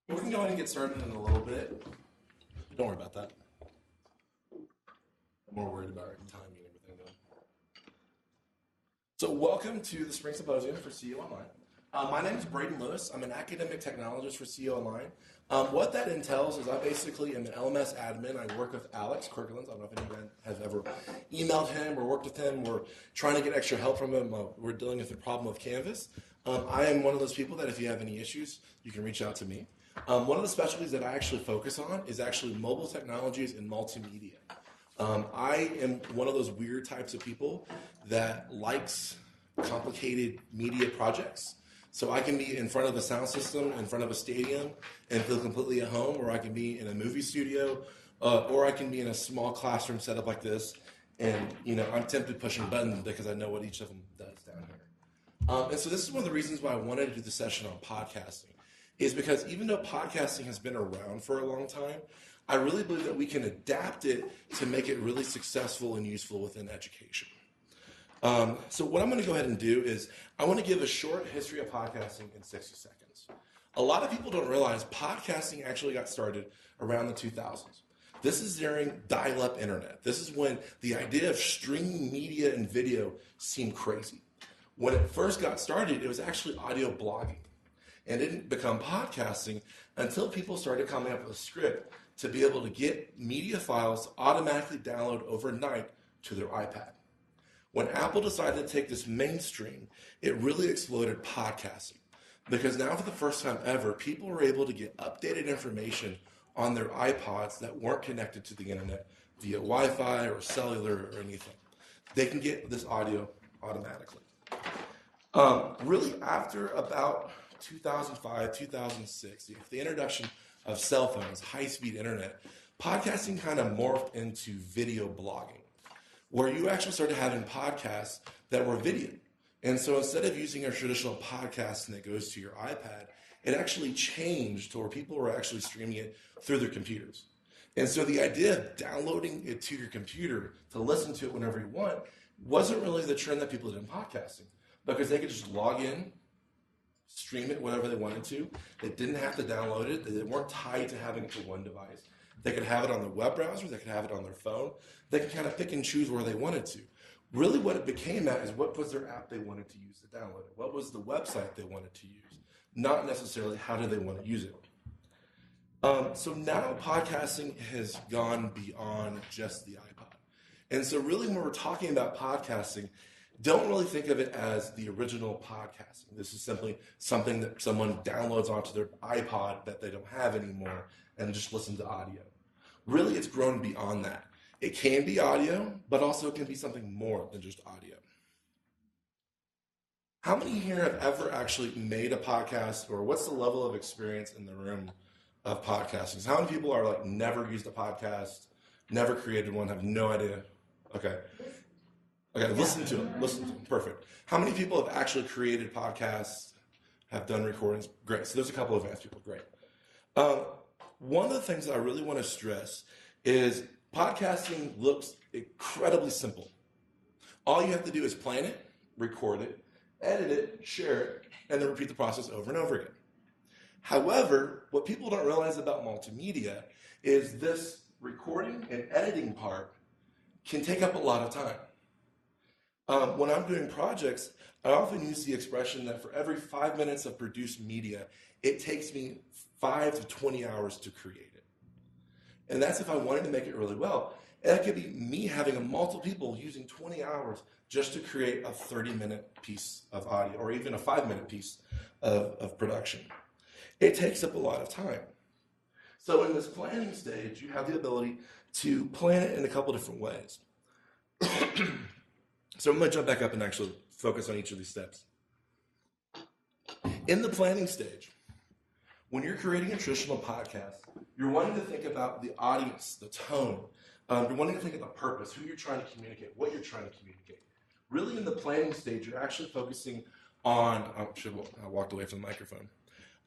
We can go ahead and get started in a little bit. Don't worry about that. I'm more worried about timing and everything though. So welcome to the Spring Symposium for CEO Online. My name is Bradon Lewis. I'm an academic technologist for CEO Online. What that entails is I basically am an LMS admin. I work with Alex Kirkland. I don't know if anyone has ever emailed him or worked with him. We're trying to get extra help from him. We're dealing with the problem of Canvas. I am one of those people that if you have any issues, you can reach out to me. One of the specialties that I actually focus on is actually mobile technologies and multimedia. I am one of those weird types of people that likes complicated media projects. So I can be in front of a sound system, in front of a stadium, and feel completely at home, or I can be in a movie studio, or I can be in a small classroom setup like this, and I'm tempted pushing buttons because I know what each of them does down here. And so this is one of the reasons why I wanted to do the session on podcasting, is because even though podcasting has been around for a long time, I really believe that we can adapt it to make it really successful and useful within education. So what I'm going to go ahead and do is I want to give a short history of podcasting in 60 seconds. A lot of people don't realize podcasting actually got started around the 2000s. This is during dial-up internet. This is when the idea of streaming media and video seemed crazy. When it first got started, it was actually audio blogging. And it didn't become podcasting until people started coming up with a script to be able to get media files automatically download overnight to their iPad. When Apple decided to take this mainstream, it really exploded podcasting. Because now for the first time ever, people were able to get updated information on their iPods that weren't connected to the internet via Wi-Fi or cellular or anything. They can get this audio automatically. Really after about 2005, 2006, the introduction of cell phones, high-speed internet, podcasting kind of morphed into video blogging, where you actually started having podcasts that were video. And so instead of using a traditional podcast and it goes to your iPad, it actually changed to where people were actually streaming it through their computers. And so the idea of downloading it to your computer to listen to it whenever you want wasn't really the trend that people did in podcasting, because they could just log in, stream it whenever they wanted to. They didn't have to download it. They weren't tied to having it to one device. They could have it on their web browser. They could have it on their phone. They could kind of pick and choose where they wanted to. Really what it became at is what was their app they wanted to use to download it? What was the website they wanted to use? Not necessarily how do they want to use it. So now podcasting has gone beyond just the iPod. And so really when we're talking about podcasting, don't really think of it as the original podcasting. This is simply something that someone downloads onto their iPod that they don't have anymore and just listen to audio. Really, it's grown beyond that. It can be audio, but also it can be something more than just audio. How many here have ever actually made a podcast, or what's the level of experience in the room of podcasting? So how many people are like never used a podcast, never created one, have no idea? Okay, listen to them. Perfect. How many people have actually created podcasts, have done recordings? Great. So there's a couple of advanced people. Great. One of the things that I really want to stress is podcasting looks incredibly simple. All you have to do is plan it, record it, edit it, share it, and then repeat the process over and over again. However, what people don't realize about multimedia is this recording and editing part can take up a lot of time. When I'm doing projects, I often use the expression that for every 5 minutes of produced media, it takes me 5 to 20 hours to create it. And that's if I wanted to make it really well. And that could be me having multiple people using 20 hours just to create a 30-minute piece of audio, or even a 5-minute piece of production. It takes up a lot of time. So in this planning stage, you have the ability to plan it in a couple different ways. So I'm going to jump back up and actually focus on each of these steps. In the planning stage, when you're creating a traditional podcast, you're wanting to think about the audience, the tone. You're wanting to think of the purpose, who you're trying to communicate, what you're trying to communicate. Really in the planning stage, you're actually focusing on, I walked away from the microphone.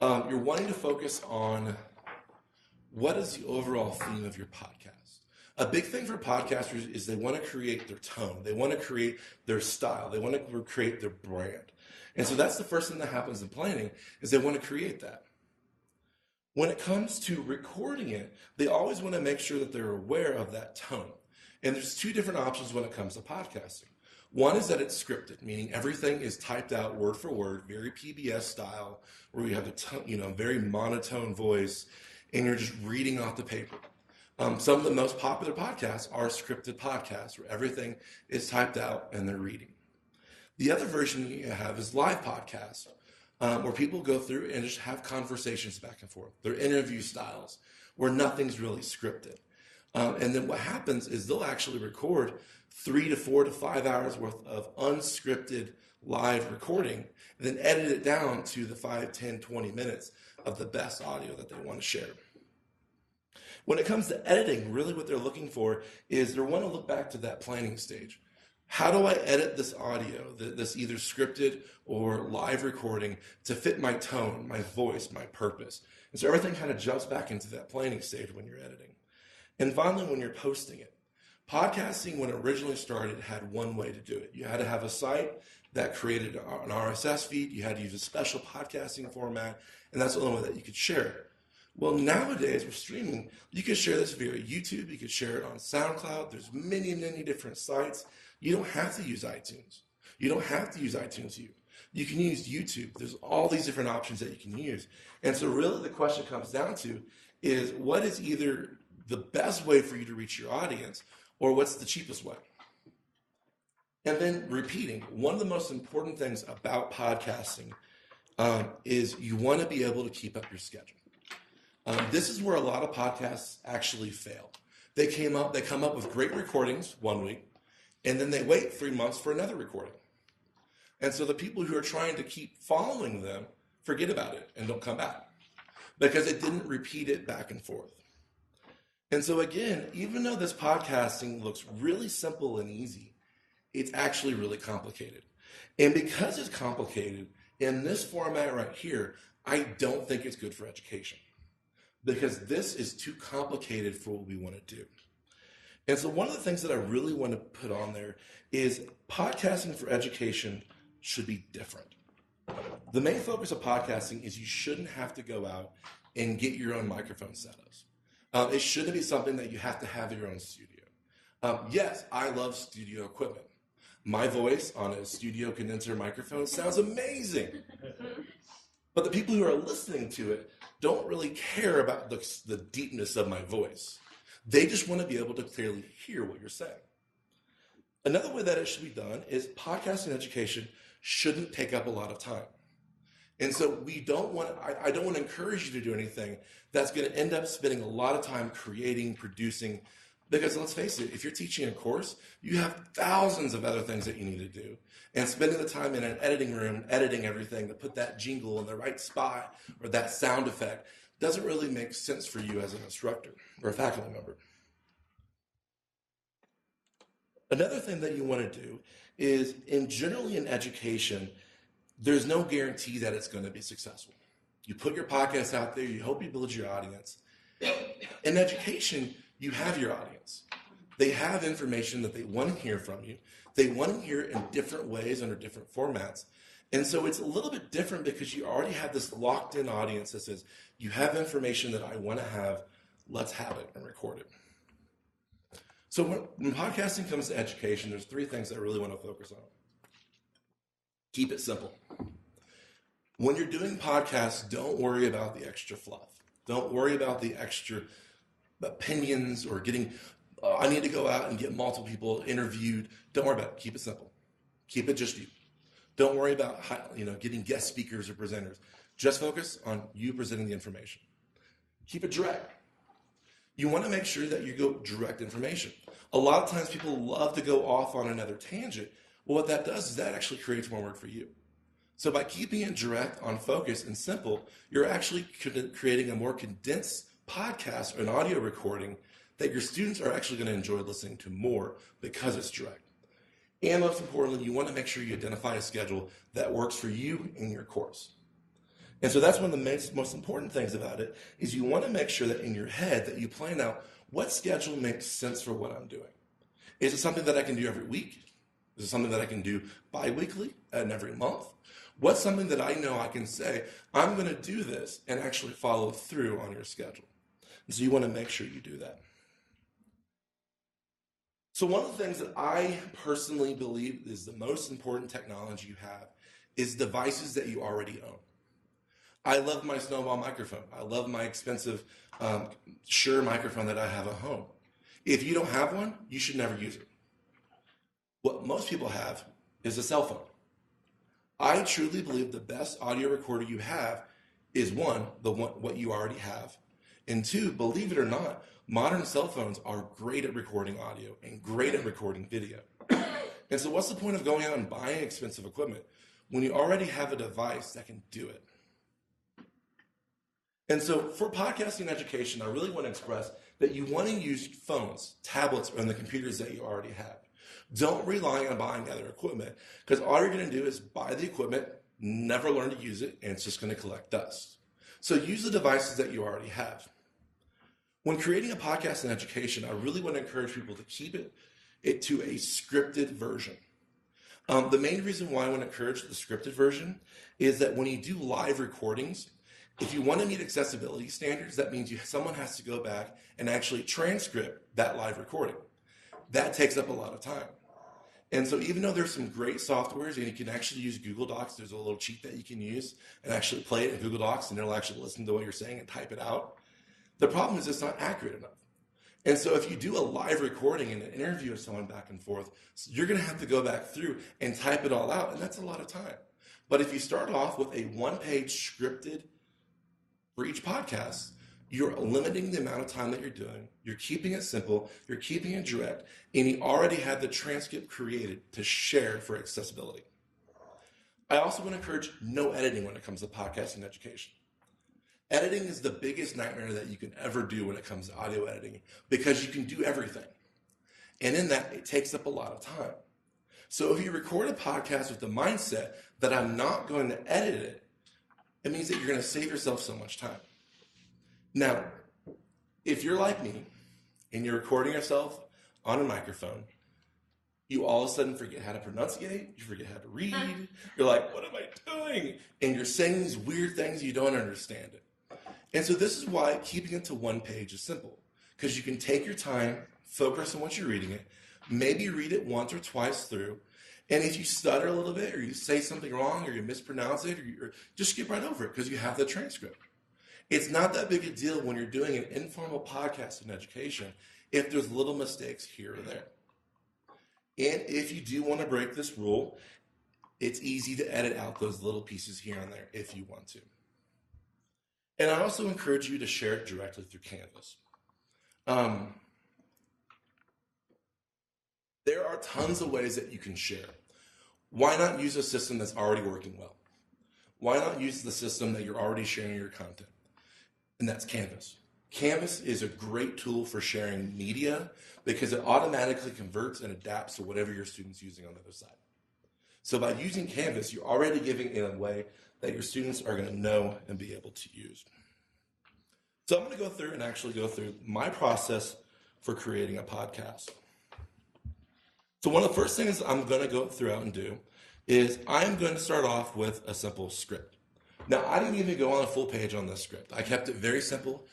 You're wanting to focus on what is the overall theme of your podcast. A big thing for podcasters is they want to create their tone. They want to create their style. They want to create their brand. And so that's the first thing that happens in planning, is they want to create that. When it comes to recording it, they always want to make sure that they're aware of that tone. And there's two different options when it comes to podcasting. One is that it's scripted, meaning everything is typed out word for word, very PBS style, where you have a very monotone voice, and you're just reading off the paper. Some of the most popular podcasts are scripted podcasts, where everything is typed out and they're reading. The other version you have is live podcasts, where people go through and just have conversations back and forth. They're interview styles, where nothing's really scripted. And then what happens is they'll actually record 3 to 4 to 5 hours worth of unscripted live recording, and then edit it down to the 5, 10, 20 minutes of the best audio that they want to share. When it comes to editing, really what they're looking for is they want to look back to that planning stage. How do I edit this audio, this either scripted or live recording, to fit my tone, my voice, my purpose? And so everything kind of jumps back into that planning stage when you're editing. And finally, when you're posting it. Podcasting, when it originally started, had one way to do it. You had to have a site that created an RSS feed. You had to use a special podcasting format, and that's the only way that you could share it. Well, nowadays, with streaming, you can share this via YouTube. You can share it on SoundCloud. There's many, many different sites. You don't have to use iTunes. You don't have to use iTunes U. You can use YouTube. There's all these different options that you can use. And so really the question comes down to is what is either the best way for you to reach your audience, or what's the cheapest way? And then repeating. One of the most important things about podcasting is you want to be able to keep up your schedule. This is where a lot of podcasts actually fail. They come up with great recordings one week, and then they wait 3 months for another recording. And so the people who are trying to keep following them forget about it and don't come back because it didn't repeat it back and forth. And so again, even though this podcasting looks really simple and easy, it's actually really complicated. And because it's complicated, in this format right here, I don't think it's good for education because this is too complicated for what we want to do. And so one of the things that I really want to put on there is podcasting for education should be different. The main focus of podcasting is you shouldn't have to go out and get your own microphone setups. It shouldn't be something that you have to have your own studio. Yes, I love studio equipment. My voice on a studio condenser microphone sounds amazing. But the people who are listening to it don't really care about the deepness of my voice. They just want to be able to clearly hear what you're saying. Another way that it should be done is podcasting education shouldn't take up a lot of time. And so I don't want to encourage you to do anything that's going to end up spending a lot of time creating, producing, because let's face it, if you're teaching a course, you have thousands of other things that you need to do. And spending the time in an editing room, editing everything to put that jingle in the right spot or that sound effect doesn't really make sense for you as an instructor or a faculty member. Another thing that you want to do is, generally in education, there's no guarantee that it's going to be successful. You put your podcast out there, you hope you build your audience. In education, you have your audience. They have information that they want to hear from you. They want to hear it in different ways under different formats. And so it's a little bit different because you already have this locked in audience that says, you have information that I want to have, let's have it and record it. So when podcasting comes to education, there's 3 things I really want to focus on. Keep it simple. When you're doing podcasts, don't worry about the extra fluff. Don't worry about the extra opinions or getting, I need to go out and get multiple people interviewed. Don't worry about it. Keep it simple. Keep it just you. Don't worry about getting guest speakers or presenters. Just focus on you presenting the information. Keep it direct. You want to make sure that you go direct information. A lot of times people love to go off on another tangent. Well, what that does is that actually creates more work for you. So by keeping it direct, on focus, and simple, you're actually creating a more condensed podcast or an audio recording that your students are actually going to enjoy listening to more because it's direct. And most importantly, you want to make sure you identify a schedule that works for you and your course. And so that's one of the most important things about it is you want to make sure that in your head that you plan out what schedule makes sense for what I'm doing. Is it something that I can do every week? Is it something that I can do bi-weekly and every month? What's something that I know I can say, I'm going to do this and actually follow through on your schedule? And so you want to make sure you do that. So one of the things that I personally believe is the most important technology you have is devices that you already own. I love my Snowball microphone. I love my expensive Shure microphone that I have at home. If you don't have one, you should never use it. What most people have is a cell phone. I truly believe the best audio recorder you have is what you already have. And two, believe it or not, modern cell phones are great at recording audio and great at recording video. And so what's the point of going out and buying expensive equipment when you already have a device that can do it? And so for podcasting education, I really want to express that you want to use phones, tablets, and the computers that you already have. Don't rely on buying other equipment, because all you're going to do is buy the equipment, never learn to use it, and it's just going to collect dust. So use the devices that you already have. When creating a podcast in education, I really want to encourage people to keep it to a scripted version. The main reason why I want to encourage the scripted version is that when you do live recordings, if you want to meet accessibility standards, that means someone has to go back and actually transcript that live recording. That takes up a lot of time. And so even though there's some great softwares and you can actually use Google Docs, there's a little cheat that you can use and actually play it in Google Docs and it'll actually listen to what you're saying and type it out. The problem is it's not accurate enough. And so if you do a live recording and an interview with someone back and forth, you're going to have to go back through and type it all out, and that's a lot of time. But if you start off with a one-page scripted for each podcast, you're limiting the amount of time that you're doing, you're keeping it simple, you're keeping it direct, and you already have the transcript created to share for accessibility. I also want to encourage no editing when it comes to podcasting education. Editing is the biggest nightmare that you can ever do when it comes to audio editing, because you can do everything. And in that, it takes up a lot of time. So if you record a podcast with the mindset that I'm not going to edit it, it means that you're going to save yourself so much time. Now, if you're like me and you're recording yourself on a microphone, you all of a sudden forget how to pronunciate, you forget how to read, you're like, what am I doing? And you're saying these weird things, you don't understand it. And so this is why keeping it to one page is simple, because you can take your time, focus on what you're reading it, maybe read it once or twice through, and if you stutter a little bit or you say something wrong or you mispronounce it, or just skip right over it because you have the transcript. It's not that big a deal when you're doing an informal podcast in education if there's little mistakes here or there. And if you do want to break this rule, it's easy to edit out those little pieces here and there if you want to. And I also encourage you to share it directly through Canvas. There are tons of ways that you can share. Why not use a system that's already working well? Why not use the system that you're already sharing your content? And that's Canvas. Canvas is a great tool for sharing media because it automatically converts and adapts to whatever your student's using on the other side. So by using Canvas, you're already giving it a way that your students are going to know and be able to use. So I'm going to go through and actually go through my process for creating a podcast. So one of the first things I'm going to go throughout and do is I'm going to start off with a simple script. Now, I didn't even go on a full page on this script. I kept it very simple.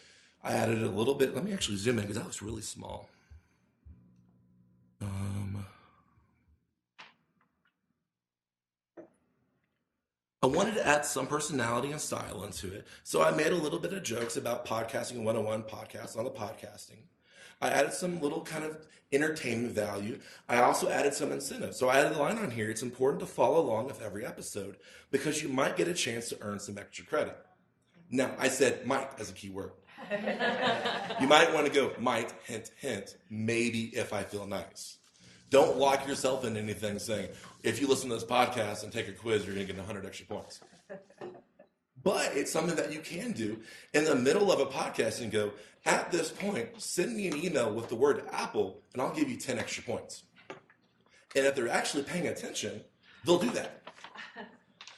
I added a little bit. Let me actually zoom in because that looks really small. I wanted to add some personality and style into it, so I made a little bit of jokes about Podcasting 101, podcast on the podcasting. I added some little kind of entertainment value. I also added some incentives. So I added a line on here. It's important to follow along with every episode because you might get a chance to earn some extra credit. Now, I said might as a key word. You might want to go might, hint, hint, maybe if I feel nice. Don't lock yourself in anything saying, if you listen to this podcast and take a quiz, you're going to get 100 extra points. But it's something that you can do in the middle of a podcast and go, at this point, send me an email with the word Apple, and I'll give you 10 extra points. And if they're actually paying attention, they'll do that.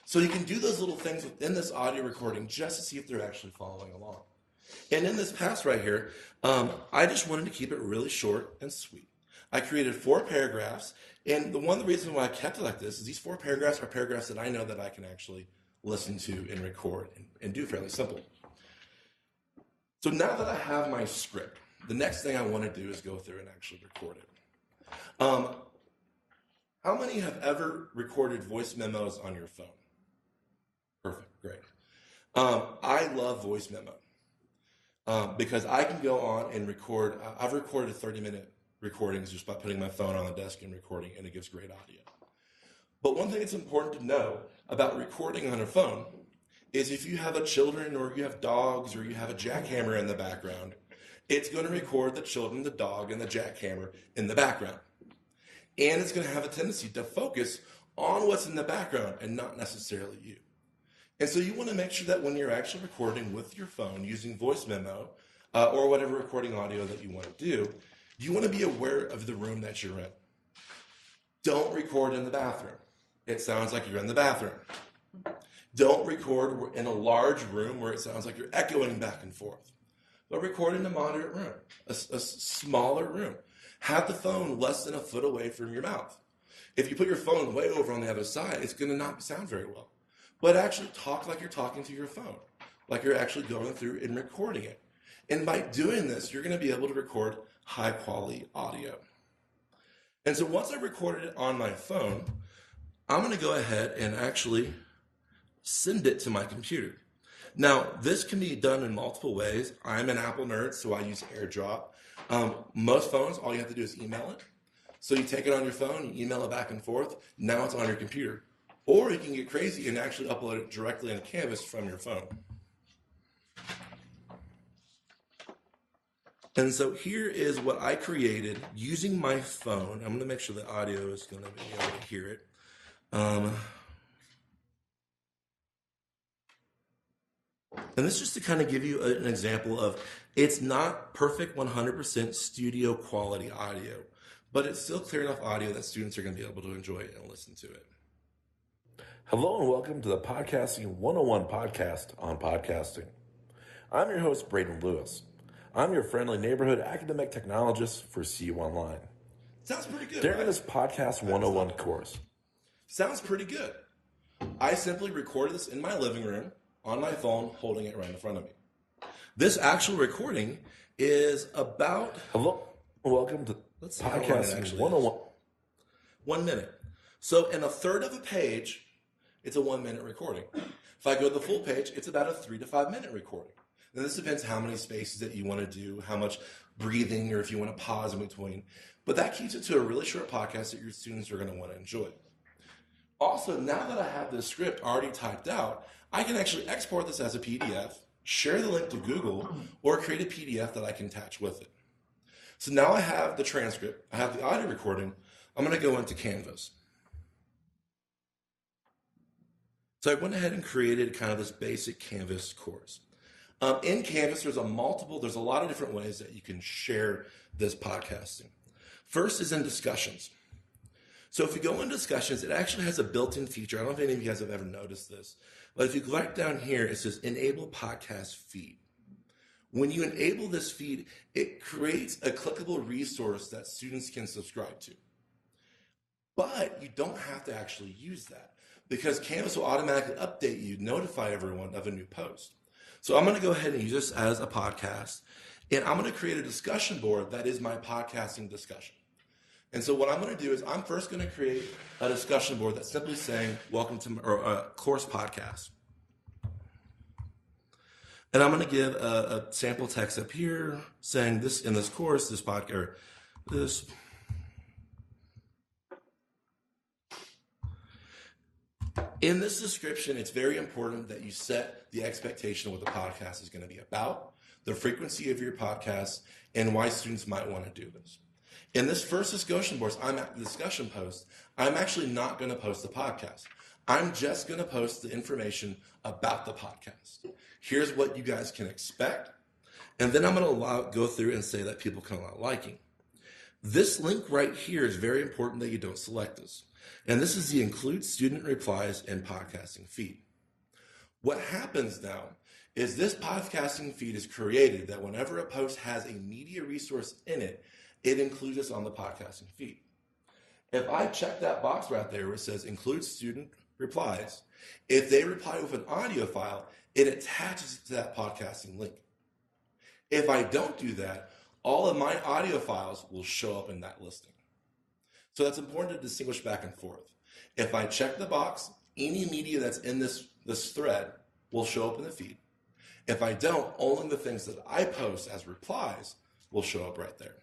So you can do those little things within this audio recording just to see if they're actually following along. And in this pass right here, I just wanted to keep it really short and sweet. I created 4 paragraphs, and the reason why I kept it like this is these 4 paragraphs are paragraphs that I know that I can actually listen to and record and do fairly simple. So now that I have my script, the next thing I want to do is go through and actually record it. How many have ever recorded voice memos on your phone? Perfect, great. I love voice memo because I can go on and record. I've recorded 30-minute recordings just by putting my phone on the desk and recording, and it gives great audio. But one thing that's important to know about recording on a phone is if you have children or you have dogs or you have a jackhammer in the background, it's going to record the children, the dog, and the jackhammer in the background. And it's going to have a tendency to focus on what's in the background and not necessarily you. And so you want to make sure that when you're actually recording with your phone using voice memo or whatever recording audio that you want to do, you want to be aware of the room that you're in. Don't record in the bathroom. It sounds like you're in the bathroom. Don't record in a large room where it sounds like you're echoing back and forth. But record in a moderate room, a smaller room. Have the phone less than a foot away from your mouth. If you put your phone way over on the other side, it's going to not sound very well. But actually talk like you're talking to your phone, like you're actually going through and recording it. And by doing this, you're going to be able to record high quality audio. And so once I recorded it on my phone, I'm going to go ahead and actually send it to my computer. Now, this can be done in multiple ways. I'm an Apple nerd, so I use AirDrop. Most phones, all you have to do is email it. So you take it on your phone, you email it back and forth. Now it's on your computer. Or you can get crazy and actually upload it directly in Canvas from your phone. And so here is what I created using my phone. I'm going to make sure the audio is going to be able to hear it. And this is just to kind of give you an example of, it's not perfect 100% studio quality audio, but it's still clear enough audio that students are going to be able to enjoy it and listen to it. Hello and welcome to the Podcasting 101 podcast on podcasting. I'm your host, Bradon Lewis. I'm your friendly neighborhood academic technologist for CU Online. Sounds pretty good. During this Podcast 101 course. Sounds pretty good. I simply recorded this in my living room on my phone, holding it right in front of me. This actual recording is about... Hello, welcome to Podcasting 101. 1 minute. So in a third of a page, it's a 1 minute recording. If I go to the full page, it's about a 3 to 5 minute recording. Now this depends how many spaces that you want to do, how much breathing, or if you want to pause in between. But that keeps it to a really short podcast that your students are going to want to enjoy. Also, now that I have this script already typed out, I can actually export this as a PDF, share the link to Google, or create a PDF that I can attach with it. So now I have the transcript, I have the audio recording, I'm going to go into Canvas. So I went ahead and created kind of this basic Canvas course. In Canvas, there's a lot of different ways that you can share this podcasting. First is in discussions. So if you go in discussions, it actually has a built-in feature. I don't know if any of you guys have ever noticed this, but if you go right down here, it says enable podcast feed. When you enable this feed, it creates a clickable resource that students can subscribe to. But you don't have to actually use that because Canvas will automatically update you, notify everyone of a new post. So I'm going to go ahead and use this as a podcast, and I'm going to create a discussion board that is my podcasting discussion. And so what I'm going to do is I'm first going to create a discussion board that's simply saying, welcome to a course podcast. And I'm going to give a sample text up here saying this in this course, this podcast, or this. In this description, it's very important that you set the expectation of what the podcast is going to be about, the frequency of your podcast, and why students might want to do this. In this first discussion post, I'm actually not going to post the podcast. I'm just going to post the information about the podcast. Here's what you guys can expect. And then I'm going to go through and say that people can allow liking. This link right here is very important that you don't select this. And this is the include student replies and podcasting feed. What happens now is this podcasting feed is created that whenever a post has a media resource in it, it includes us on the podcasting feed. If I check that box right there where it says include student replies, if they reply with an audio file, it attaches it to that podcasting link. If I don't do that, all of my audio files will show up in that listing. So that's important to distinguish back and forth. If I check the box, any media that's in this thread will show up in the feed. If I don't, only the things that I post as replies will show up right there.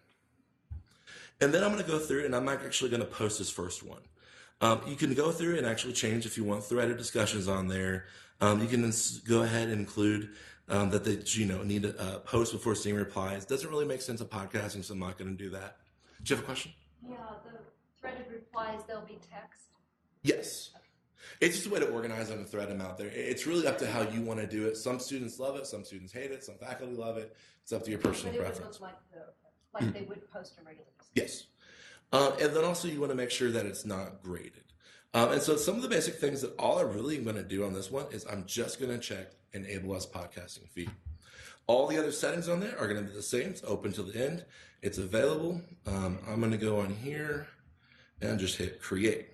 And then I'm going to go through, and I'm actually going to post this first one. You can go through and actually change if you want threaded discussions on there. You can go ahead and include that they need to post before seeing replies. Doesn't really make sense of podcasting, so I'm not going to do that. Do you have a question? Yeah, the threaded replies, they'll be text? Yes. It's just a way to organize them and thread them out there. It's really up to how you want to do it. Some students love it, some students hate it, some faculty love it. It's up to your personal preference. But it would look like they would post a regular discussion. Yes. And then also you want to make sure that it's not graded. And so some of the basic things that all I'm really going to do on this one is I'm just going to check Enable Us Podcasting Feed. All the other settings on there are going to be the same. It's open till the end. It's available. I'm going to go on here and just hit create.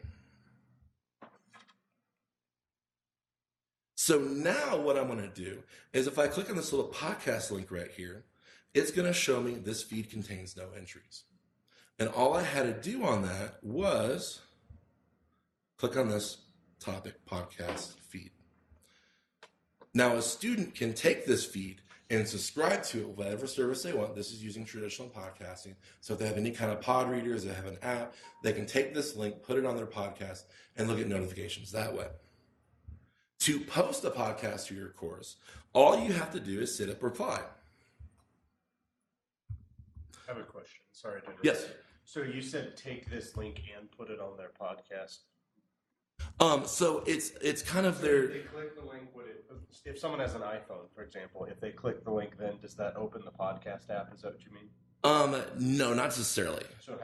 So now what I'm going to do is if I click on this little podcast link right here, it's going to show me this feed contains no entries. And all I had to do on that was click on this topic podcast feed. Now a student can take this feed and subscribe to it, whatever service they want. This is using traditional podcasting. So if they have any kind of pod readers, they have an app, they can take this link, put it on their podcast, and look at notifications that way. To post a podcast to your course, all you have to do is set up reply. I have a question. Sorry to interrupt. Yes. So you said take this link and put it on their podcast. So it's kind of their. If they click the link, if someone has an iPhone, for example, if they click the link, then does that open the podcast app? Is that what you mean? No, not necessarily. So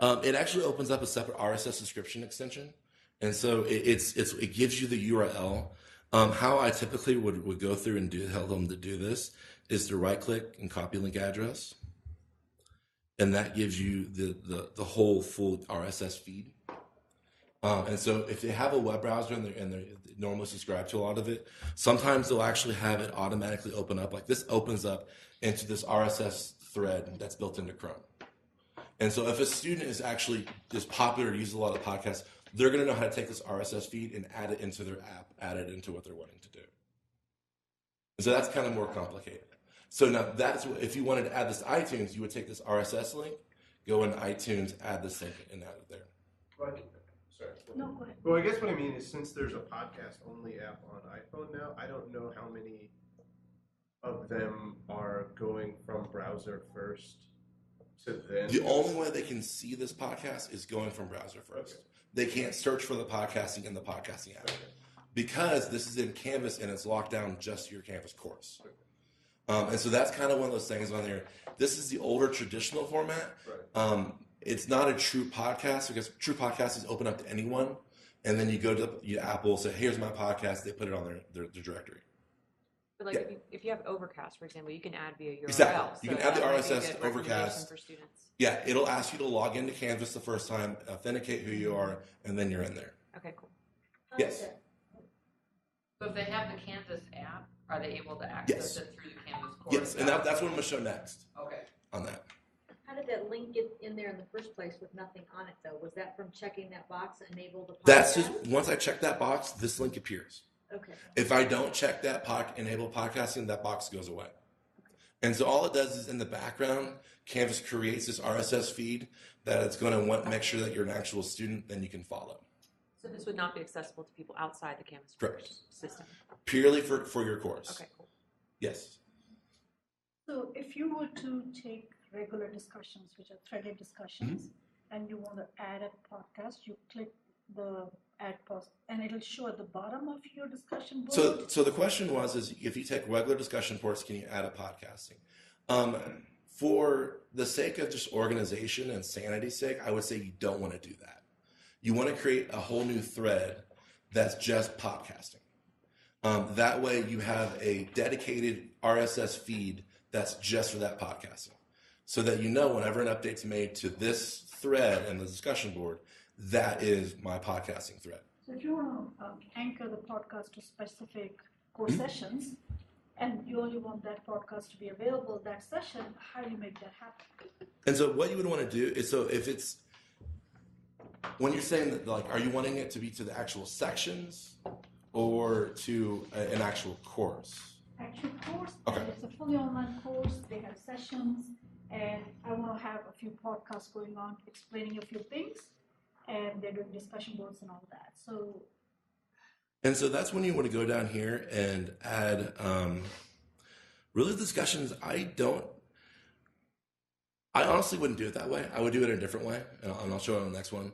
how It actually opens up a separate RSS subscription extension, and so it gives you the URL. How I typically would go through and tell them to do this is to right click and copy link address, and that gives you the whole full RSS feed. And so if they have a web browser and they normally subscribe to a lot of it, sometimes they'll actually have it automatically open up. Like this opens up into this RSS thread that's built into Chrome. And so if a student is actually just popular, uses a lot of podcasts, they're going to know how to take this RSS feed and add it into their app, add it into what they're wanting to do. And so that's kind of more complicated. So now if you wanted to add this to iTunes, you would take this RSS link, go into iTunes, add this link, and add it there. Sorry. No, go ahead. Well, I guess what I mean is since there's a podcast-only app on iPhone now, I don't know how many of them are going from browser first to then. The only way they can see this podcast is going from browser first. Okay. They can't search for the podcasting in the podcasting app. Okay. Because this is in Canvas and it's locked down just to your Canvas course. Okay. And so that's kind of one of those things on there. This is the older traditional format. Right. It's not a true podcast because true podcast is open up to anyone. And then you go to Apple, say, here's my podcast. They put it on their directory. But like if you have Overcast, for example, you can add via URL. Exactly. You so can add the that might be a RSS good Overcast. for students. Yeah, it'll ask you to log into Canvas the first time, authenticate who you are, and then you're in there. Okay, cool. Yes. So if they have the Canvas app, are they able to access it through the Canvas course? Yes, and that's what I'm going to show next. Okay. On that. How did that link get in there in the first place with nothing on it, though? Was that from checking that box, enable the podcast? That's just, once I check that box, this link appears. Okay. If I don't check that enable podcasting, that box goes away. Okay. And so all it does is in the background, Canvas creates this RSS feed that it's going to make sure that you're an actual student, then you can follow. So this would not be accessible to people outside the Canvas Correct. System? Purely for your course. Okay, cool. Yes. So if you were to take regular discussions, which are threaded discussions, and you want to add a podcast, you click the add post, and it'll show at the bottom of your discussion board. So the question is if you take regular discussion boards, can you add a podcasting? For the sake of just organization and sanity's sake, I would say you don't want to do that. You want to create a whole new thread that's just podcasting. That way you have a dedicated RSS feed that's just for that podcasting. so that you know whenever an update's made to this thread in the discussion board, that is my podcasting thread. So if you want to anchor the podcast to specific course sessions, and you only want that podcast to be available that session, how do you make that happen? And so what you would want to do is, so if it's, when you're saying that, like, are you wanting it to be to the actual sections or to an actual course? Actual course, Okay. and it's a fully online course, they have sessions, and I want to have a few podcasts going on explaining a few things, and they're doing discussion boards and all that. And so that's when you want to go down here and add really discussions. I honestly wouldn't do it that way. I would do it in a different way, and I'll show it on the next one.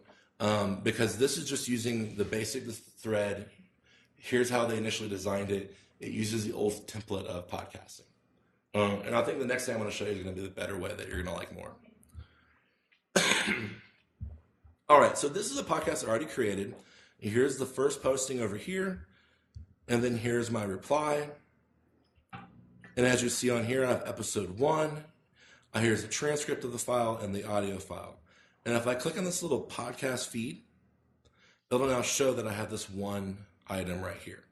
Because this is just using the basic thread. Here's how they initially designed it. It uses the old template of podcasting. And I think the next thing I'm going to show you is going to be the better way that you're going to like more. All right, so this is a podcast I already created. Here's the first posting over here, and then here's my reply. And as you see on here, I have episode 1. Here's the transcript of the file and the audio file. And if I click on this little podcast feed, it'll now show that I have this one item right here.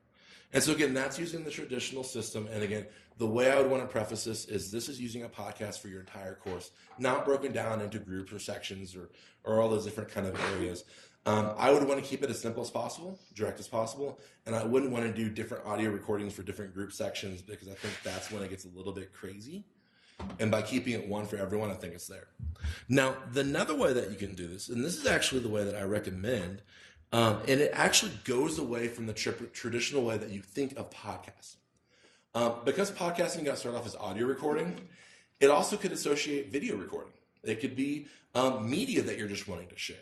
And so again, that's using the traditional system. And again, the way I would want to preface this is using a podcast for your entire course, not broken down into groups or sections or all those different kind of areas. I would want to keep it as simple as possible, direct as possible, and I wouldn't want to do different audio recordings for different group sections because I think that's when it gets a little bit crazy. And by keeping it one for everyone, I think it's there. Now, another way that you can do this, and this is actually the way that I recommend, and it actually goes away from the traditional way that you think of podcasting. Because podcasting got started off as audio recording, it also could associate video recording. It could be media that you're just wanting to share.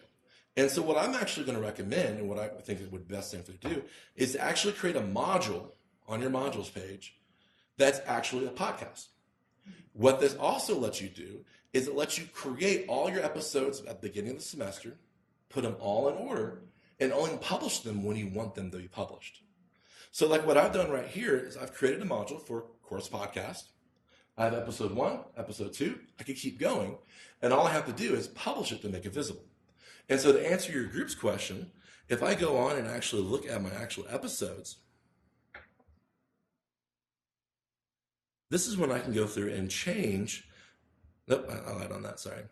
And so what I'm actually going to recommend, and what I think it would be the best thing to do, is to actually create a module on your modules page that's actually a podcast. What this also lets you do is it lets you create all your episodes at the beginning of the semester, put them all in order, and only publish them when you want them to be published. So like what I've done right here is I've created a module for Course Podcast. I have episode 1, episode 2. I could keep going, and all I have to do is publish it to make it visible. And so to answer your group's question, if I go on and actually look at my actual episodes, this is when I can go through and change. Nope, I lied on that, sorry.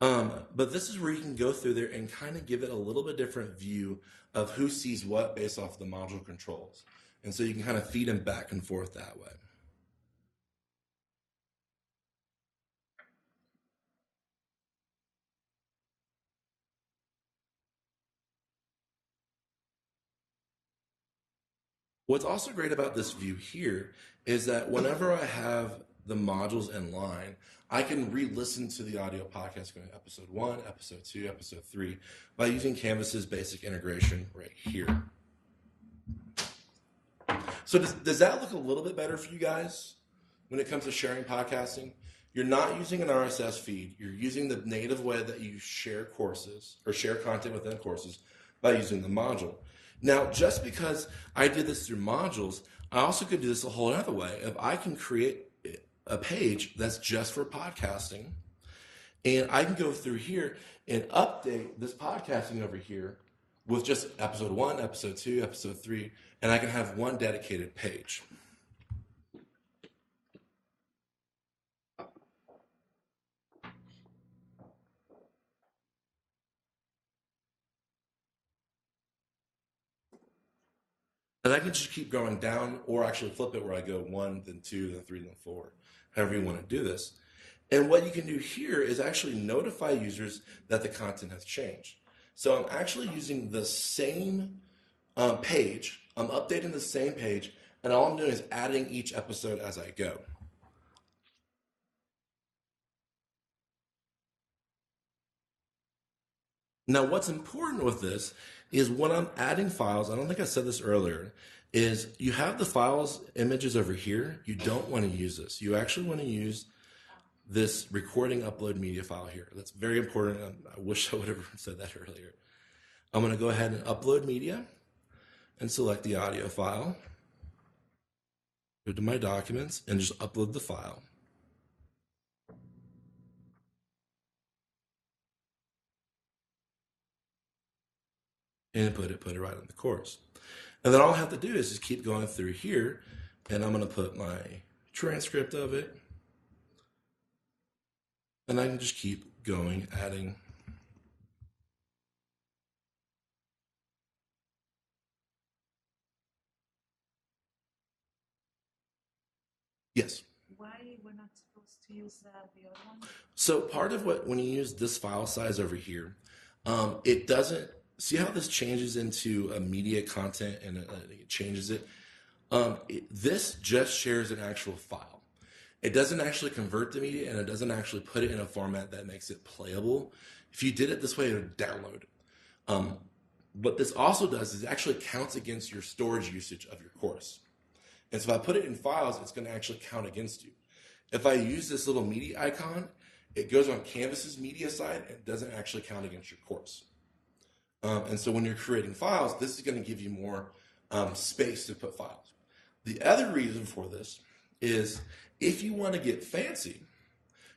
But this is where you can go through there and kind of give it a little bit different view of who sees what based off the module controls. And so you can kind of feed them back and forth that way. What's also great about this view here is that whenever I have the modules in line, I can re-listen to the audio podcast going episode 1, episode 2, episode 3 by using Canvas's basic integration right here. So does that look a little bit better for you guys when it comes to sharing podcasting? You're not using an RSS feed. You're using the native way that you share courses or share content within courses by using the module. Now, just because I did this through modules, I also could do this a whole other way. If I can create a page that's just for podcasting, and I can go through here and update this podcasting over here with just episode 1, episode 2, episode 3, and I can have one dedicated page. And I can just keep going down or actually flip it where I go 1, then 2, then 3, then 4, however you want to do this. And what you can do here is actually notify users that the content has changed. So I'm actually using the same page. I'm updating the same page, and all I'm doing is adding each episode as I go. Now, what's important with this is when I'm adding files, I don't think I said this earlier, is you have the files, images over here. You don't want to use this. You actually want to use this recording upload media file here. That's very important. I wish I would have said that earlier. I'm going to go ahead and upload media and select the audio file. Go to my documents and just upload the file. and put it right in the course. And then all I have to do is just keep going through here, and I'm going to put my transcript of it, and I can just keep going, adding. Yes. Why we're not supposed to use the other one? So part of when you use this file size over here, it doesn't, see how this changes into a media content and it changes it? This just shares an actual file. It doesn't actually convert the media, and it doesn't actually put it in a format that makes it playable. If you did it this way, it would download. What this also does is it actually counts against your storage usage of your course. And so if I put it in files, it's going to actually count against you. If I use this little media icon, it goes on Canvas's media side and doesn't actually count against your course. And so when you're creating files, this is going to give you more space to put files. The other reason for this is if you want to get fancy,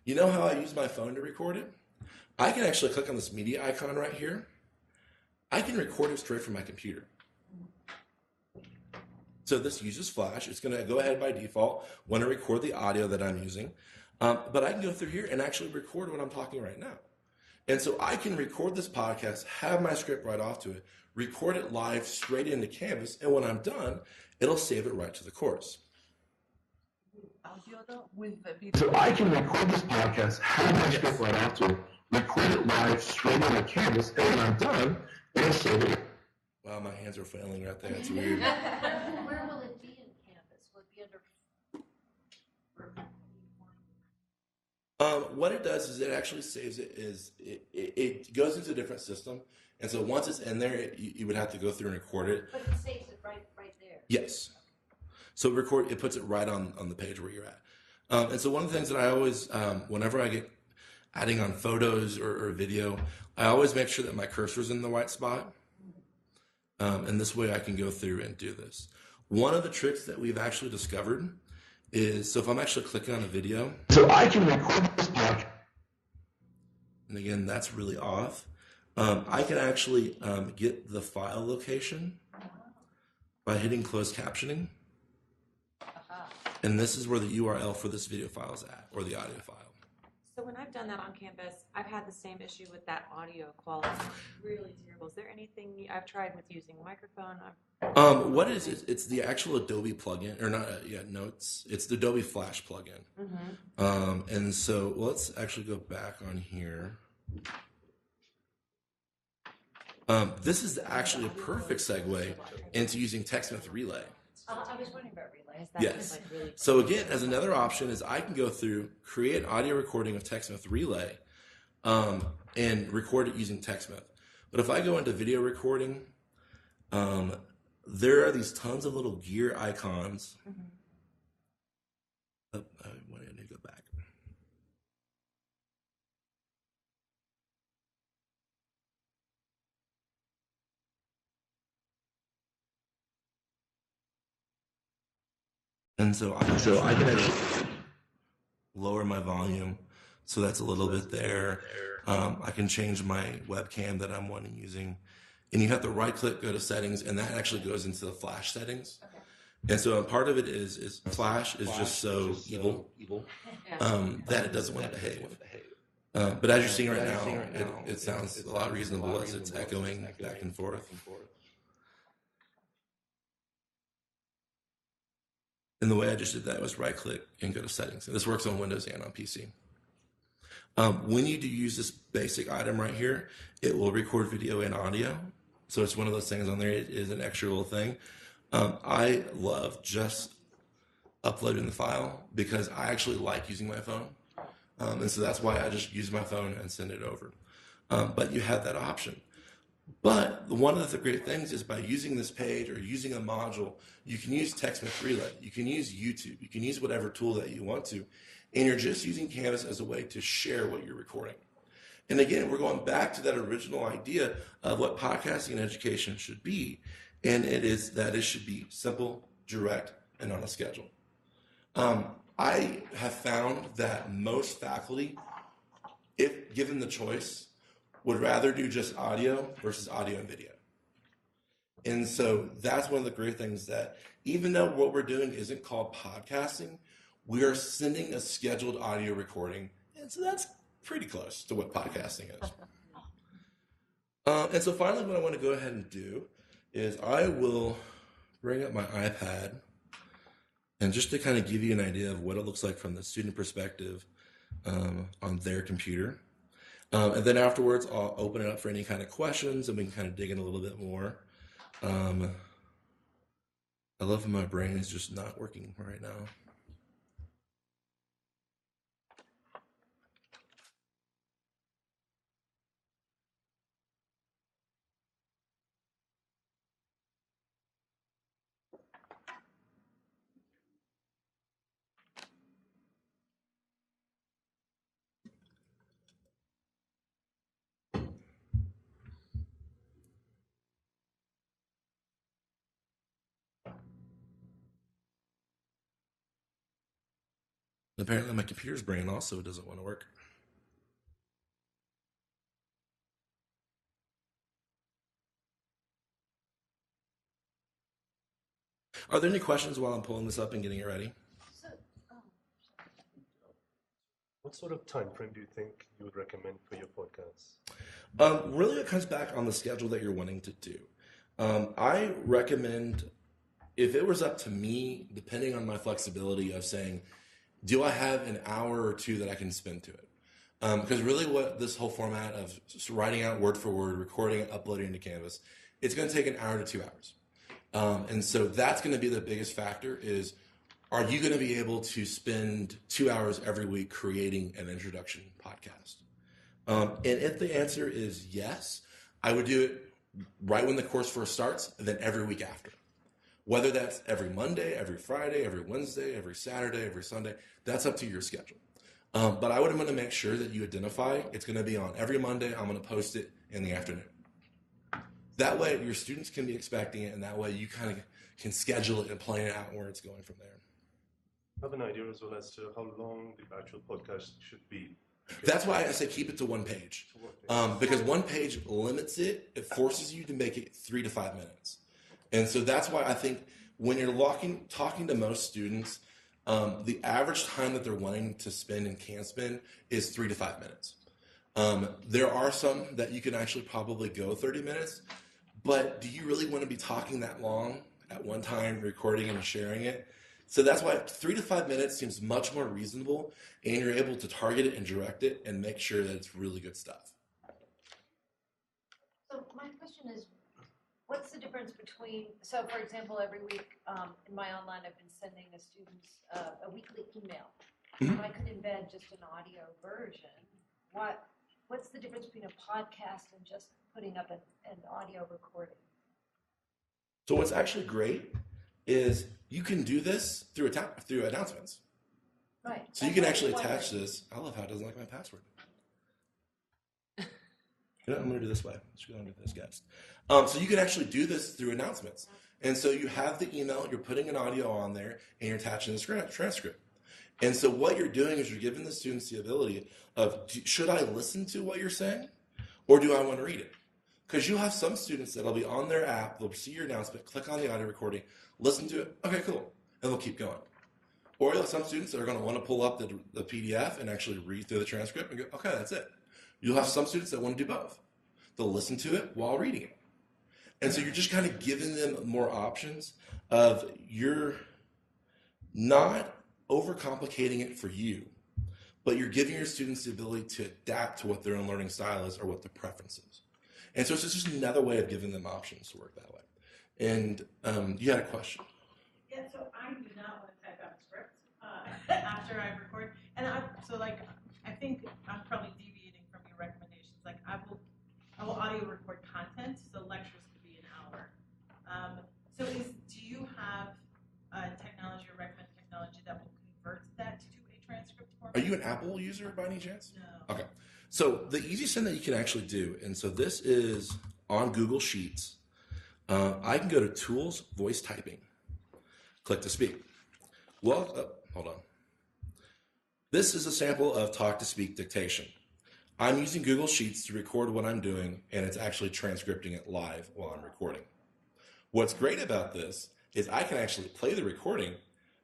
you know how I use my phone to record it? I can actually click on this media icon right here. I can record it straight from my computer. So this uses Flash. It's going to go ahead by default when I record the audio that I'm using. But I can go through here and actually record what I'm talking right now. And so I can record this podcast, have my script right off to it, record it live straight into Canvas, and when I'm done, it'll save it right to the course. So I can record this podcast, have my script right off to it, record it live straight into Canvas, and when I'm done, it'll save it. Wow, my hands are flailing right there. It's weird. Where will it be in Canvas? Will it be under? What it does is it actually saves it. It goes into a different system, and so once it's in there, you would have to go through and record it. But it saves it right there. Yes. So it puts it right on the page where you're at. And so one of the things that I always, whenever I get adding on photos or video, I always make sure that my cursor's in the right spot. And this way I can go through and do this. One of the tricks that we've actually discovered is, so if I'm actually clicking on a video, so I can record this podcast. And again, that's really off. I can actually get the file location by hitting closed captioning. And this is where the URL for this video file is at, or the audio file. So when I've done that on Canvas, I've had the same issue with that audio quality. It's really terrible. Is there anything I've tried with using a microphone? What it is it's the actual Adobe plugin, or not? Notes. It's the Adobe Flash plugin. Mm-hmm. And so let's actually go back on here. This is actually a perfect segue into using TextMouth Relay. I was wondering about Relay. Yes. So again, as another option is I can go through, create audio recording of TextMouth Relay, and record it using TextMouth. But if I go into video recording, there are these tons of little gear icons. Mm-hmm. I need to go back. And so I can actually lower my volume, so that's a little bit there. I can change my webcam that I'm wanting using, and you have to right click, go to settings, and that actually goes into the Flash settings. Okay. And so part of it is Flash is just so evil that it doesn't want to behave. But as you're seeing right now, it sounds a lot reasonable as it's echoing back and forth. And the way I just did that was right click and go to settings. And this works on Windows and on PC. When you do use this basic item right here, it will record video and audio. So it's one of those things on there. It is an extra little thing. I love just uploading the file because I actually like using my phone. And so that's why I just use my phone and send it over. But you have that option. But one of the great things is by using this page or using a module, you can use TextMouth Relay, you can use YouTube, you can use whatever tool that you want to, and you're just using Canvas as a way to share what you're recording. And again, we're going back to that original idea of what podcasting and education should be, and it is that it should be simple, direct, and on a schedule. I have found that most faculty, if given the choice, would rather do just audio versus audio and video. And so that's one of the great things, that even though what we're doing isn't called podcasting, we are sending a scheduled audio recording. And so that's pretty close to what podcasting is. And so finally, what I want to go ahead and do is I will bring up my iPad, and just to kind of give you an idea of what it looks like from the student perspective on their computer. And then afterwards, I'll open it up for any kind of questions, and we can kind of dig in a little bit more. I love when my brain is just not working right now. Apparently my computer's brain also doesn't want to work. Are there any questions while I'm pulling this up and getting it ready? What sort of time frame do you think you would recommend for your podcasts? Really, it comes back on the schedule that you're wanting to do. I recommend, if it was up to me, depending on my flexibility of saying, do I have an hour or two that I can spend to it? Because really what this whole format of just writing out word for word, recording it, uploading into Canvas, it's going to take an hour to 2 hours. And so that's going to be the biggest factor is, are you going to be able to spend 2 hours every week creating an introduction podcast? And if the answer is yes, I would do it right when the course first starts, and then every week after. Whether that's every Monday, every Friday, every Wednesday, every Saturday, every Sunday, that's up to your schedule. But I would want to make sure that you identify it's going to be on every Monday. I'm going to post it in the afternoon. That way your students can be expecting it, and that way you kind of can schedule it and plan it out where it's going from there. I have an idea as well as to how long the actual podcast should be. That's why I say keep it to one page. Because one page limits it. It forces you to make it 3 to 5 minutes. And so that's why I think when you're talking to most students, the average time that they're wanting to spend and can spend is 3 to 5 minutes. There are some that you can actually probably go 30 minutes, but do you really want to be talking that long at one time, recording and sharing it? So that's why 3 to 5 minutes seems much more reasonable, and you're able to target it and direct it and make sure that it's really good stuff. So my question is, what's the difference between, so for example, every week in my online, I've been sending the students a weekly email. Mhm. I could embed just an audio version. What's the difference between a podcast and just putting up an audio recording? So what's actually great is you can do this through announcements. Right. So you can actually attach this. I love how it doesn't like my password. You know, I'm going to do this way. Let's go into this, guys. So you can actually do this through announcements. And so you have the email, you're putting an audio on there, and you're attaching the transcript. And so what you're doing is you're giving the students the ability of, should I listen to what you're saying, or do I want to read it? Because you'll have some students that'll be on their app, they'll see your announcement, click on the audio recording, listen to it, okay, cool, and they'll keep going. Or you'll have some students that are going to want to pull up the PDF and actually read through the transcript and go, okay, that's it. You'll have some students that want to do both. They'll listen to it while reading it. And so you're just kind of giving them more options of, you're not overcomplicating it for you, but you're giving your students the ability to adapt to what their own learning style is or what their preference is. And so it's just another way of giving them options to work that way. And you had a question. Yeah, so I do not want to type out scripts after I record. And I think I'm probably deviating from your recommendations. Like I will audio record content, so lectures could be an hour. Do you have technology or recommend technology that will convert that to a transcript format? Are you an Apple user by any chance? No. Okay. So the easiest thing that you can actually do, and so this is on Google Sheets. I can go to Tools, Voice Typing, click to speak. Well, hold on. This is a sample of talk to speak dictation. I'm using Google Sheets to record what I'm doing, and it's actually transcripting it live while I'm recording. What's great about this is I can actually play the recording.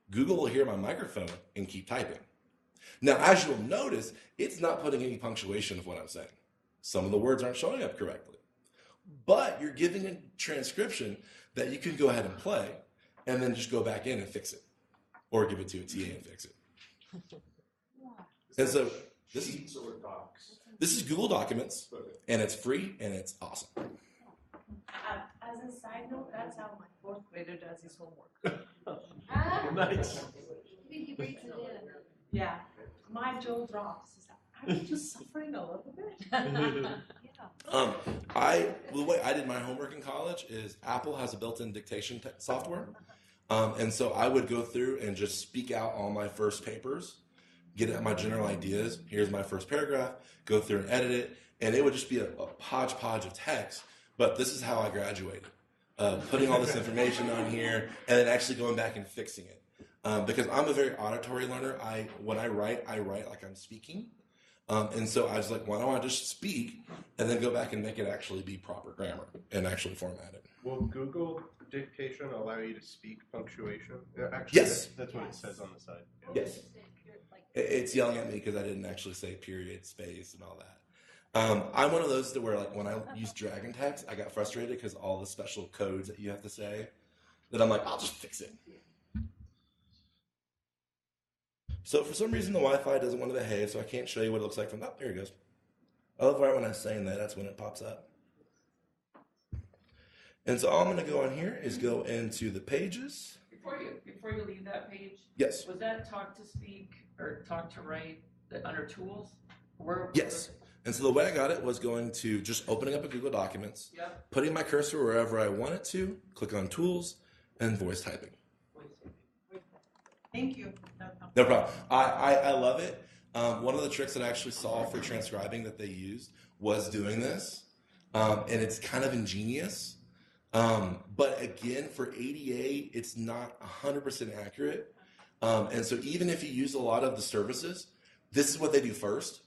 Google will hear my microphone and keep typing. Now, as you'll notice, it's not putting any punctuation of what I'm saying. Some of the words aren't showing up correctly. But you're giving a transcription that you can go ahead and play and then just go back in and fix it. Or give it to a TA and fix it. And so this is Google Documents, and it's free, and it's awesome. As a side note, that's how my fourth grader does his homework. Nice. He reads it in. Yeah, my jaw drops. He's like, I'm just suffering a little bit. Yeah. The way I did my homework in college is Apple has a built-in dictation software. And so I would go through and just speak out all my first papers, get at my general ideas. Here's my first paragraph, go through and edit it. And it would just be a hodgepodge of text. But this is how I graduated. Putting all this information on here and then actually going back and fixing it. Because I'm a very auditory learner. When I write like I'm speaking. And so I was like, why don't I just speak and then go back and make it actually be proper grammar and actually format it. Will Google dictation allow you to speak punctuation? Actually, Yes. That's what it says on the side. Yes. It's yelling at me because I didn't actually say period, space, and all that. I'm one of those that where, like, when I use Dragon Text, I got frustrated because all the special codes that you have to say, that I'm like, I'll just fix it. So for some reason, the Wi-Fi doesn't want to behave, so I can't show you what it looks like from, there it goes. I love right when I'm saying that, that's when it pops up. And so all I'm going to go on here is go into the pages. Before you leave that page, Yes. was that talk to speak or talk to write under tools? Yes. And so the way I got it was going to just opening up a Google Documents, Yep. putting my cursor wherever I want it to, click on Tools, and voice typing. Thank you. No problem. I love it. One of the tricks that I actually saw for transcribing that they used was doing this. And it's kind of ingenious. But again, for ADA, it's not 100% accurate. And so even if you use a lot of the services, this is what they do first.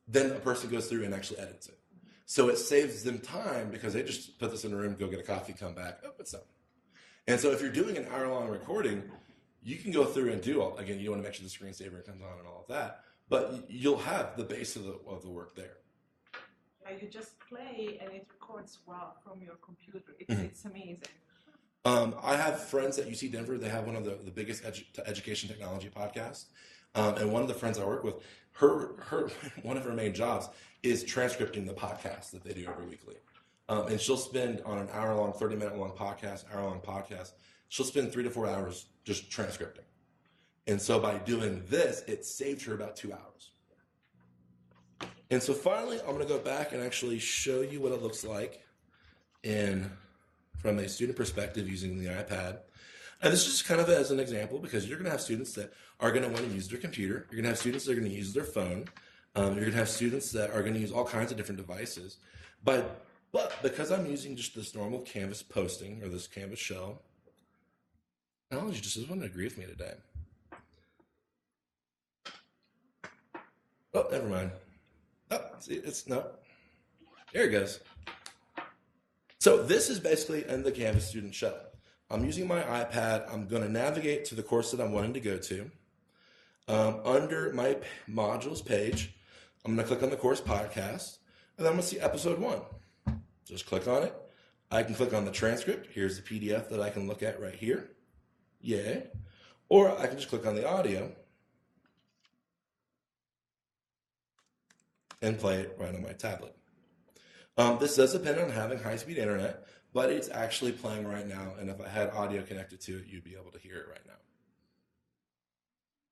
Then a person goes through and actually edits it. So it saves them time because they just put this in a room, go get a coffee, come back, oh, it's done. And so if you're doing an hour-long recording, you can go through and do all, again, you don't want to make sure the screensaver comes on and all of that, but you'll have the base of the work there. You just play and it records well from your computer. It's amazing. I have friends at UC Denver. They have one of the biggest education technology podcasts. And one of the friends I work with, one of her main jobs is transcripting the podcast that they do every weekly. And she'll spend on an hour-long, 30-minute-long podcast, she'll spend 3 to 4 hours just transcripting. And so by doing this, it saved her about 2 hours. And so finally, I'm going to go back and actually show you what it looks like from a student perspective using the iPad. And this is just kind of as an example because you're going to have students that are going to want to use their computer. You're going to have students that are going to use their phone. You're going to have students that are going to use all kinds of different devices. But because I'm using just this normal Canvas posting or this Canvas shell, technology just doesn't want to agree with me today. Oh, never mind. Oh, see, it's no. There it goes. So this is basically in the Canvas student shell. I'm using my iPad. I'm going to navigate to the course that I'm wanting to go to. Under my modules page, I'm going to click on the course podcast, and then I'm going to see episode 1. Just click on it. I can click on the transcript. Here's the PDF that I can look at right here. Yay. Or I can just click on the audio and play it right on my tablet. This does depend on having high-speed internet, but it's actually playing right now, and if I had audio connected to it, you'd be able to hear it right now.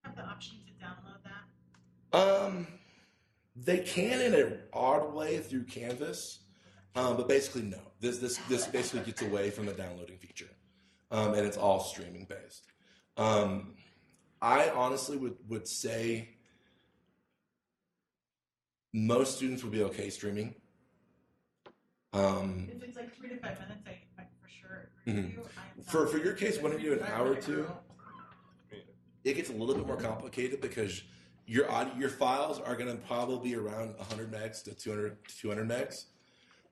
Have the option to download that? They can in an odd way through Canvas, but basically no. This basically gets away from the downloading feature, and it's all streaming based. I honestly would say most students would be okay streaming. If it's like 3 to 5 minutes, I for sure agree with you. For your case, when you do an hour or two, it gets a little bit more complicated because your files are going to probably be around 100 megs to 200 megs.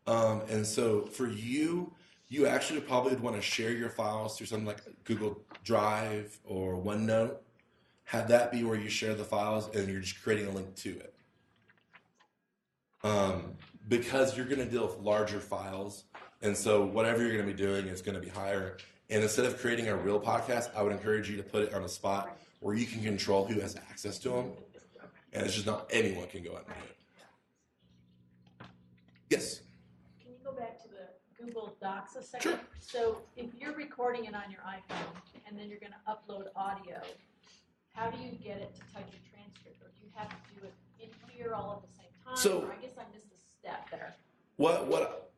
And so for you you actually probably would want to share your files through something like Google Drive or OneNote. Have that be where you share the files and you're just creating a link to it. Because you're going to deal with larger files, and so whatever you're going to be doing is going to be higher. And instead of creating a real podcast, I would encourage you to put it on a spot where you can control who has access to them, and it's just not anyone can go out and do it. Yes? Can you go back to the Google Docs a second? Sure. So if you're recording it on your iPhone and then you're going to upload audio, how do you get it to type your transcript? Or do you have to do it in here all at the same time? So- Or I guess I missed a step there.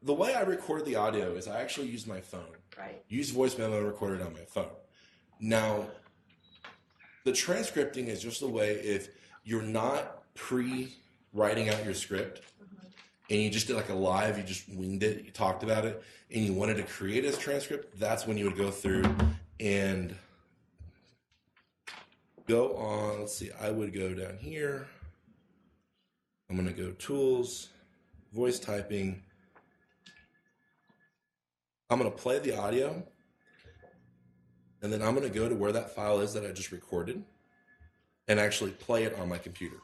The way I record the audio is I actually use my phone. Right. Use voice memo and record it on my phone. Now, the transcripting is just a way if you're not pre-writing out your script and you just did like a live, you just winged it, you talked about it, and you wanted to create a transcript, that's when you would go through and go on, let's see, I would go down here. I'm going to go Tools, Voice Typing. I'm going to play the audio, and then I'm going to go to where that file is that I just recorded and actually play it on my computer.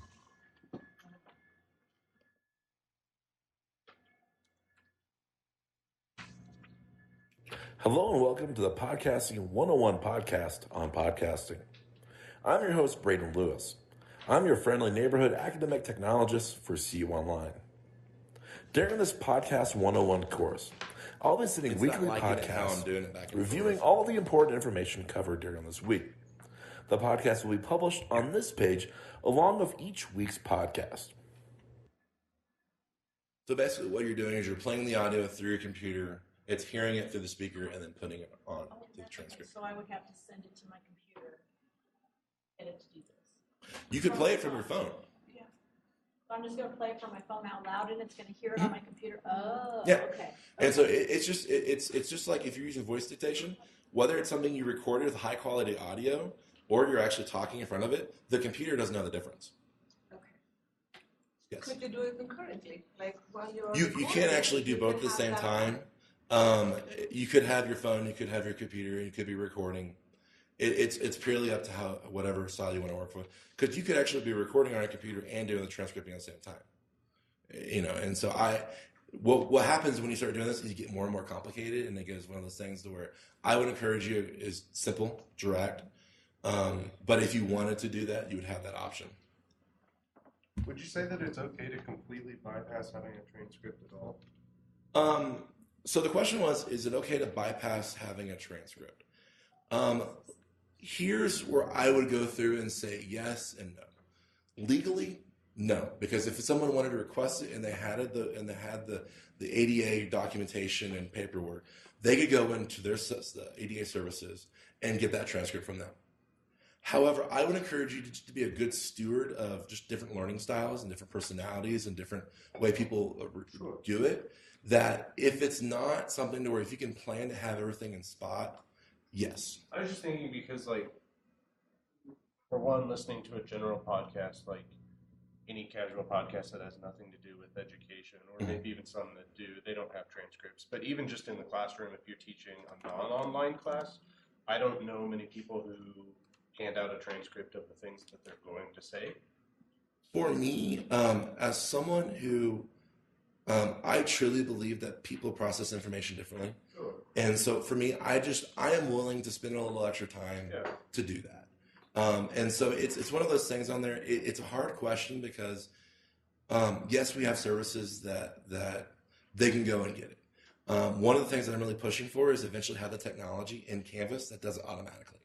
Hello and welcome to the Podcasting 101 podcast on podcasting. I'm your host, Bradon Lewis. I'm your friendly neighborhood academic technologist for CU Online. During this Podcast 101 course, I'll be sending weekly podcasts reviewing all the important information covered during this week. The podcast will be published on this page along with each week's podcast. So basically what you're doing is you're playing the audio through your computer, it's hearing it through the speaker, and then putting it on the transcript. So I would have to send it to my computer, get it to do this. You could play it from your phone. Yeah. So I'm just going to play it from my phone out loud, and it's going to hear it on my computer. Oh, Yeah. okay. And so it's just like if you're using voice dictation, whether it's something you recorded with high quality audio or you're actually talking in front of it, the computer doesn't know the difference. Okay. Yes. Could you do it concurrently, like while you're? You can actually do both at the same time. You could have your phone, you could have your computer, you could be recording. It's purely up to whatever style you want to work with. Because you could actually be recording on your computer and doing the transcripting at the same time. And so what happens when you start doing this is you get more and more complicated, and it goes one of those things to where I would encourage you is simple, direct. But if you wanted to do that, you would have that option. Would you say that it's okay to completely bypass having a transcript at all? So the question was, is it okay to bypass having a transcript? Here's where I would go through and say yes and no. Legally, no, because if someone wanted to request it and they had the ADA documentation and paperwork, they could go into the ADA services and get that transcript from them. However, I would encourage you to be a good steward of just different learning styles and different personalities and different way people do it. That if it's not something to where if you can plan to have everything in spot, yes. I was just thinking because, like, for one, listening to a general podcast, like any casual podcast that has nothing to do with education, or maybe even some that do, they don't have transcripts. But even just in the classroom, if you're teaching a non-online class, I don't know many people who hand out a transcript of the things that they're going to say. For me, as someone who I truly believe that people process information differently. Sure. And so for me, I am willing to spend a little extra time to do that. And so it's one of those things on there. It's a hard question because, yes, we have services that they can go and get it. One of the things that I'm really pushing for is eventually have the technology in Canvas that does it automatically.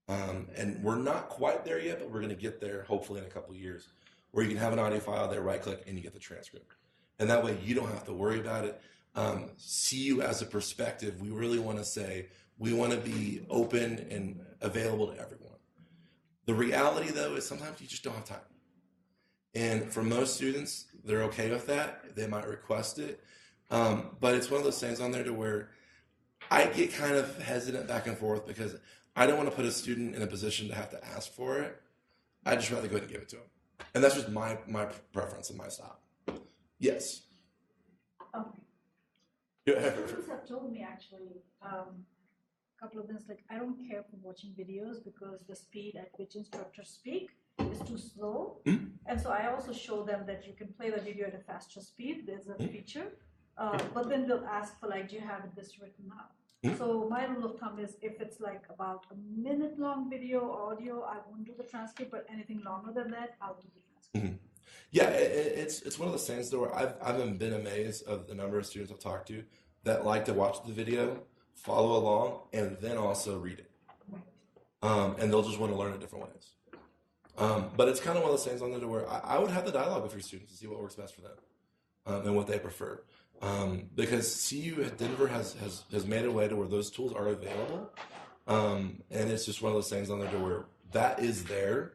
And we're not quite there yet, but we're going to get there hopefully in a couple of years, where you can have an audio file there, right click, and you get the transcript. And that way you don't have to worry about it. CU as a perspective, we really want to say we want to be open and available to everyone. The reality, though, is sometimes you just don't have time. And for most students, they're okay with that. They might request it. But it's one of those things on there to where I get kind of hesitant back and forth because I don't want to put a student in a position to have to ask for it. I'd just rather go ahead and give it to them. And that's just my preference and my style. Yes. Okay. Yeah. Students have told me actually, a couple of things, like, I don't care for watching videos because the speed at which instructors speak is too slow. Mhm. And so I also show them that you can play the video at a faster speed. There's a feature. But then they'll ask for, like, do you have this written out? Mhm. So my rule of thumb is if it's like about a minute long video audio, I won't do the transcript, but anything longer than that, I'll do the transcript. Yeah, it's one of those things where I've been amazed of the number of students I've talked to that like to watch the video, follow along, and then also read it. And they'll just want to learn it different ways. But it's kind of one of those things on there where I would have the dialogue with your students to see what works best for them and what they prefer. Because CU at Denver has made a way to where those tools are available. And it's just one of those things on there to where that is there.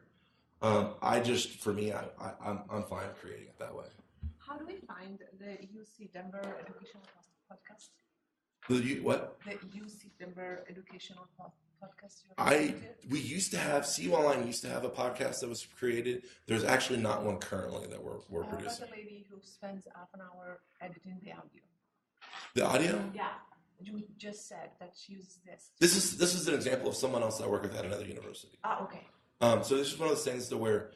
For me, I'm fine creating it that way. How do we find the UC Denver Educational Podcast? What? The UC Denver Educational Podcast. We used to have, CU Online used to have a podcast that was created. There's actually not one currently that we're producing. About the lady who spends half an hour editing the audio. The audio? Yeah. You just said that she uses this. This is an example of someone else that I work with at another university. Okay. So this is one of those things to where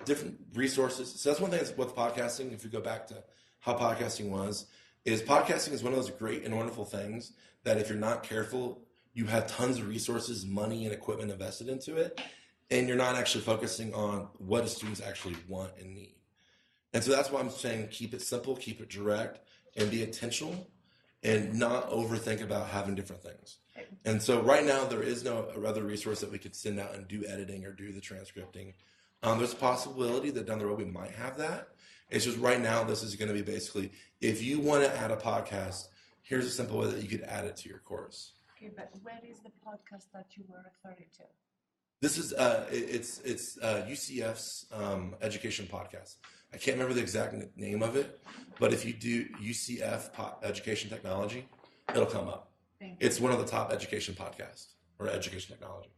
different resources. So that's one thing that's with podcasting. If you go back to how podcasting was, is podcasting is one of those great and wonderful things that if you're not careful, you have tons of resources, money, and equipment invested into it, and you're not actually focusing on what the students actually want and need. And so that's why I'm saying keep it simple, keep it direct, and be intentional, and not overthink about having different things. And so right now there is no other resource that we could send out and do editing or do the transcripting. There's a possibility that down the road we might have that. It's just right now this is going to be basically, if you want to add a podcast, here's a simple way that you could add it to your course. Okay, but where is the podcast that you were referring to? This is it's UCF's education podcast. I can't remember the exact name of it, but if you do UCF education technology, it'll come up. It's one of the top education podcasts or education technology.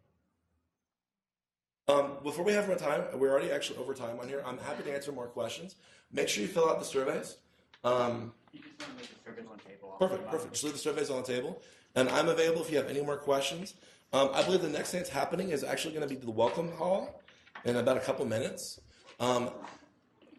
Before we have more time, we're already actually over time on here. I'm happy to answer more questions. Make sure you fill out the surveys. You just want to leave the surveys on the table. Perfect. Just leave the surveys on the table. And I'm available if you have any more questions. I believe the next thing that's happening is actually going to be the welcome hall in about a couple minutes.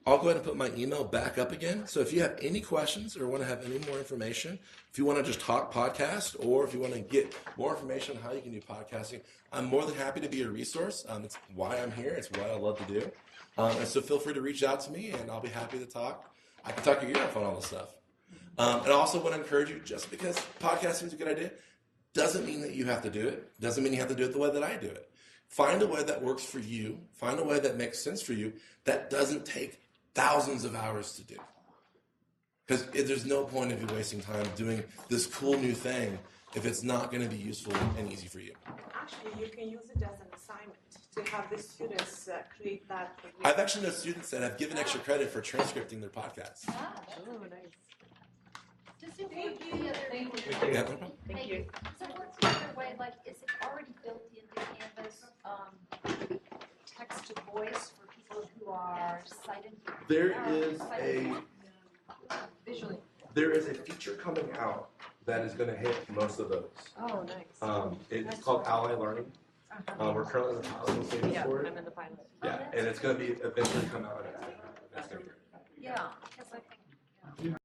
I'll go ahead and put my email back up again. So if you have any questions or want to have any more information, if you want to just talk podcast or if you want to get more information on how you can do podcasting, I'm more than happy to be a resource. It's why I'm here. It's what I love to do. And so feel free to reach out to me and I'll be happy to talk. I can talk your ear off on all this stuff. And I also want to encourage you, just because podcasting is a good idea, doesn't mean that you have to do it. Doesn't mean you have to do it the way that I do it. Find a way that works for you. Find a way that makes sense for you that doesn't take thousands of hours to do. Because there's no point of you wasting time doing this cool new thing if it's not going to be useful and easy for you. Actually, you can use it as an assignment to have the students create that for you. I've actually known students that have given extra credit for transcripting their podcasts. Oh, nice. Just if we do the other thing. Yeah, no problem. Thank you. So what's the other way, like, is it already built into Canvas, text to voice for people who are sighted? There is a feature coming out that is going to hit most of those. Oh, nice. It's called Ally Learning. We're currently in the piloting stages for it. I'm in the pilot. Yeah, and it's going to be eventually come out. Yeah, because I think